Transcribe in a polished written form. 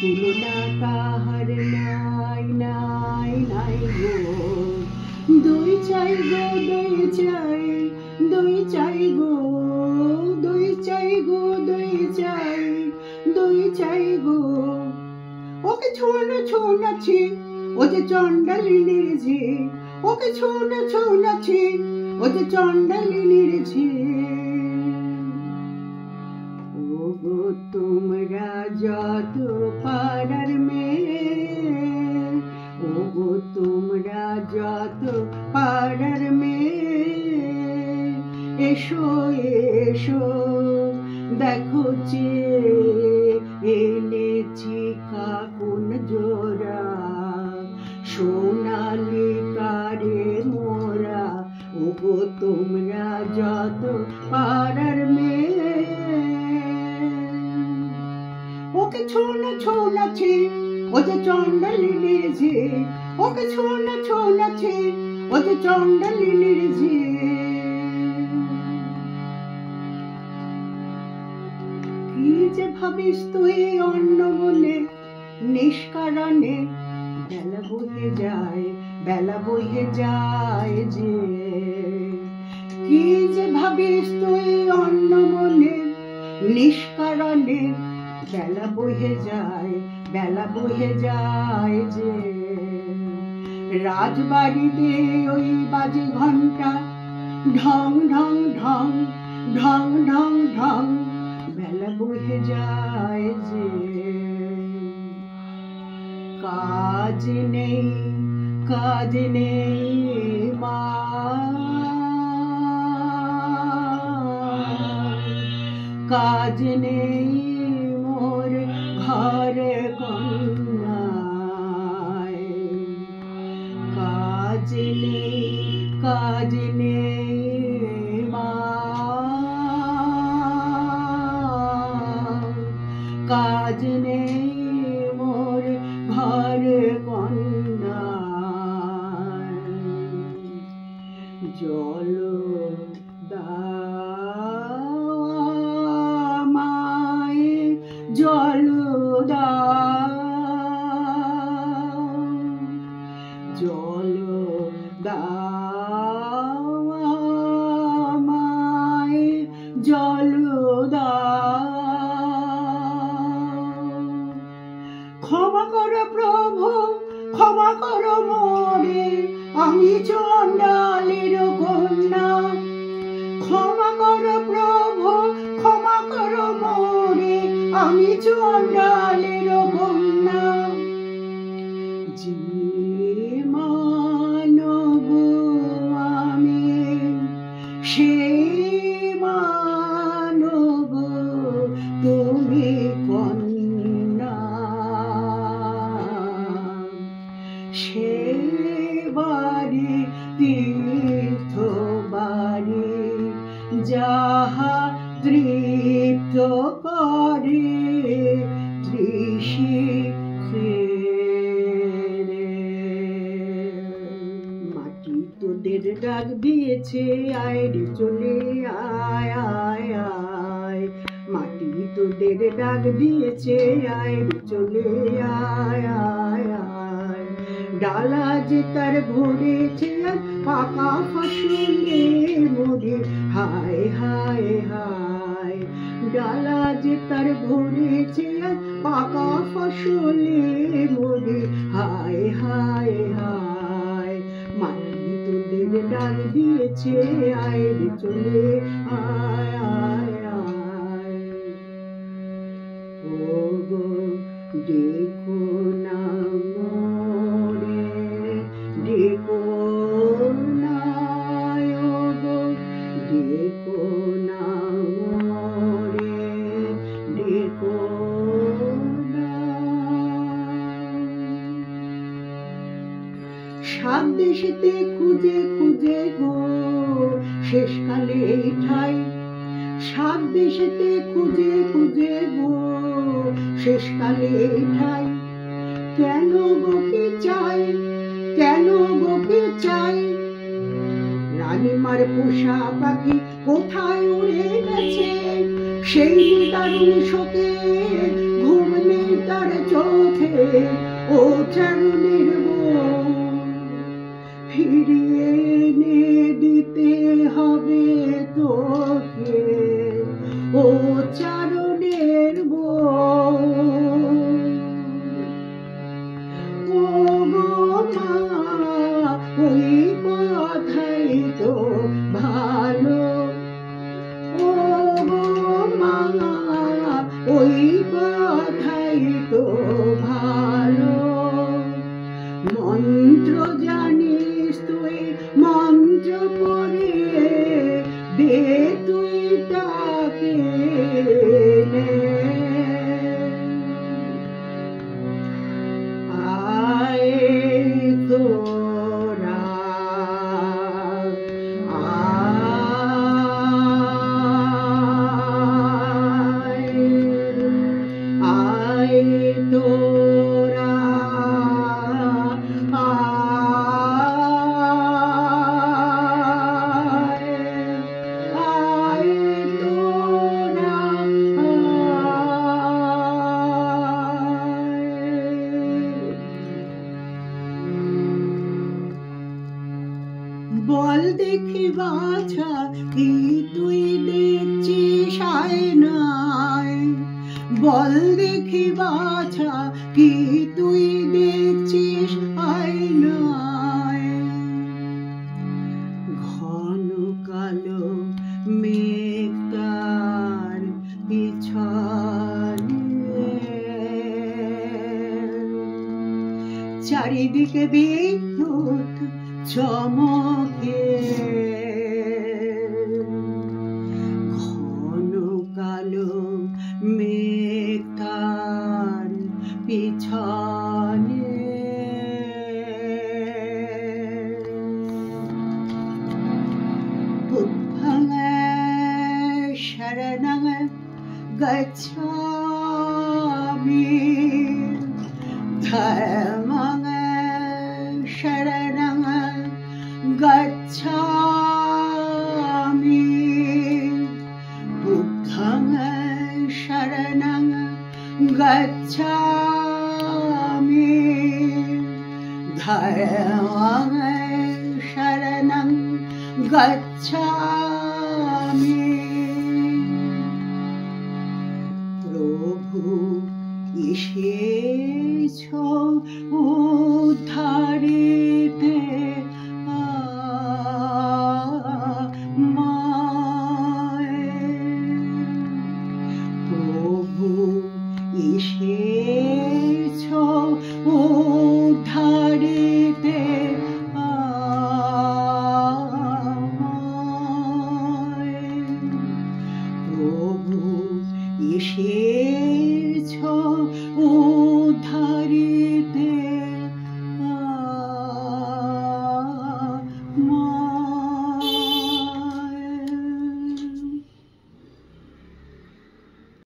তুলনা তাহার নাই নাই নাই গো। দুই চাই গো দুই চাই, দুই চাই গো, দুই চাই গো, দুই চাই, দুই চাই গো। ওকে ছোনা ছোনাছি ও যে চণ্ডালিনীর ঝি, ওকে ছোনা ছোনাছি ও যে চণ্ডালিনীর ঝি। ও গো তোমরা যত পাড়ার মেয়ে, ও গো তোমরা যত পাড়ার মেয়ে, এসো এসো দেখো চেয়ে এনেছি কাকুন জোড়া, সোনালি কারে মোরা। ও গো তোমরা যত পাড়ার মেয়ে, ওকে ছোনা ছোনাছি ও যে চণ্ডালিনীর ঝি, ওকে ছোনা ছোনাছি ও যে চণ্ডালিনীর ঝি। কি যে ভাবিস তুই অন্য মনে নিষ্কারণে, বেলা বয়ে যায়, বেলা বয়ে যায় যে। কি যে ভাবিস তুই অন্য মনে নিষ্কারণে, বেলা বয়ে যায়, বেলা বয়ে যায় যে। রাজবাড়িতে ওই বাজে ঘন্টা ঢং ঢং ঢং, ঢং ঢং ঢং, বেলা বয়ে যায় যে। কাজ নেই, কাজ নেই মা, কাজ নেই মোর ঘরে কন্যায়। কাজ নেই, কাজ নেই মা, কাজ নেই মোর ঘরে কন্যায়। জল দাও আমায়, জল দাও, জল দাও আমায়, জল দাও। ক্ষমা করো প্রভু, ক্ষমা করো মোরে, আমি চণ্ডালের কন্যা। ক্ষমা করো প্রভু, ক্ষমা করো মোরে, আমি চণ্ডালের কন্যা। যে মানব আমি সেই মানব তুমি কন্যা। সে বাড়ি তীর্থ বাড়ি যাহা তৃপ্ত করে তৃষি। মাটি তোদের ডাক দিয়েছে, আয় রে চলে আয় আয় আয়। মাটি তোদের ডাক দিয়েছে, আয় রে চলে আয় আয় আয়। ডালা যে তার ভরেছে আর পাকা ফসলে মোরে, হায় হায় হায়। ডালা যে তার ভরেছে আর পাকা ফসলে মোরে, হায় হায় হায়। মাটি তোদের ডাক দিয়েছে, আয় রে চলে আয় আয় আয়। ও গো দেখো না মোরে, দেখো না, ও গো দেখো না মোরে, দেখো না। সাত দেশেতে খুঁজে খুঁজে গো শেষকালে এই ঠাই, সাত দেশেতে খুঁজে খুঁজে গো শেষকালে এই ঠাই। কেন গো কি চাই, কেন গো কি চাই। রানীমার পোষা পাখি কোথায় উড়ে গেছে, সেই দারুণ শোকে ঘুম নেই তার তার চোখে ও চারণের বউ ফিরিয়ে এনে দিতে হবে তোকে ও চারণের বউ। ও গো মা ওই কথাই তো ভালো, ও গো মা ওই কথাই তো ভালো। মন্ত্র জানিস তুই মন্ত্র পড়ে দে তুই তাকে নে। আয় তোরা আয় তোরা বল দেখি বাছা কি তুই দেখছিস আয়নায়, বল দেখি বাছা কি তুই দেখছিস আয়নায়। ঘন কালো মেঘ তার পিছনে, চারিদিকে বিদ্যুৎ চমকে। ঘন কালো মেঘ তার পিছনে, বুদ্ধং শরণং গচ্ছামি, ধম্মং শরণং গচ্ছামি, বুদ্ধং শরণং গচ্ছামি, ধম্মং শরণং গচ্ছামি। প্রভু এসেছো ও